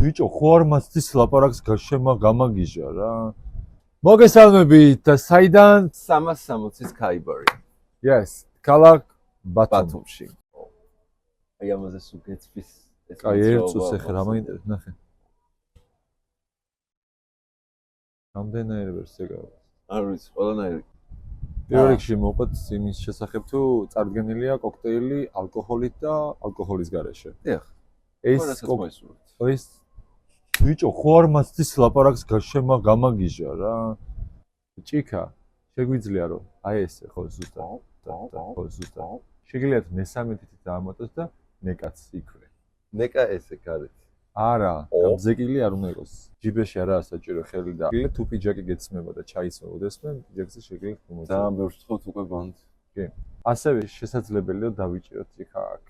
ბიჭო, ხო არ მასწის ლაპარაკს გამაგიჟა რა. მოგესალმებით და საიდან? 360-ის ქაიბარი. Yes, ქალაქ ბათუმში. აი ამაზე სულ გეცვის ეს. აი ერწუს ახლა რა მაინტერესებს ნახე. რამდენაირი ვერსია გაქვს? არ ვიცი, ყველანაირი. პირველ რიგში მოყვეთ იმის შესახებ თუ წარდგენილია კოქტეილი ალკოჰოლით და ალკოჰოლის გარეშე. დიახ. ეს ბიჭო, ხო არ მასწის ლაპარაკს გამაგიჟა რა. ჭიქა, შეგვიძლია რომ აი ესე ხო ზუსტად. ხო ზუსტად. შეგიძლიათ მესამედით დაამატოთ და ნეკაც იქვე. ნეკა ესე გარეთ. არა, გამზეკილი არ უნდა იყოს. ჯიბეში არაა საჭირო ხელი და თუ პიჯაკი გეცმება და ჩაიცმებოდეს, პიჯაკზე შეგიძლიათ მომოწმოთ. ძალიან ბევრს ვთხოვთ უკვე ბანთ. კი. ასევე შესაძლებელია დავიჭიროთ ჭიქა აქ.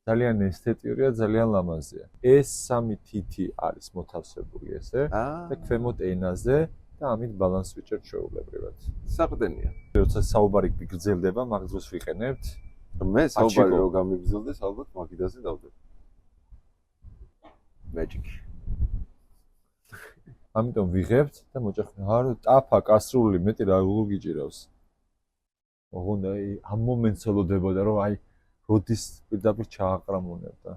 ძალიან ესთეტიურია, ძალიან ლამაზია. ეს სამი თითი არის მოთავსებული ესე და ქვემოთ ენაზე და ამით ბალანს ვიჭერთ ჩვეულებრივად. საყდენია. როცა საუბარი გრძელდება, მაგ დროს ვიყენებთ. მე საუბარი რო გამიგრძელდეს, ალბათ მაგიდაზე დავდებ. Magic. ამიტომ ვიღებთ და მოჭახეთ. არა, ტაფა, კასრული, მეტი რა გიჭირავს. ოღონდ აი ამ მომენტს ელოდებოდა რომ აი როდის პირდაპირ ჩააყრამონებდა.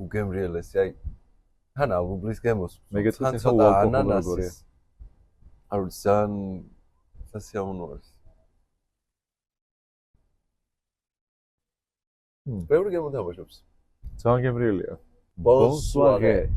უგემრიელესი, აი თან ალბუბლის გემოს. მეგეცхан ცოტა ანანასი. არ ვიცი, ძალიან სასიამოვნოა. ბევრი გემო თამაშობს. ძალიან გემრიელია. Bonsoir.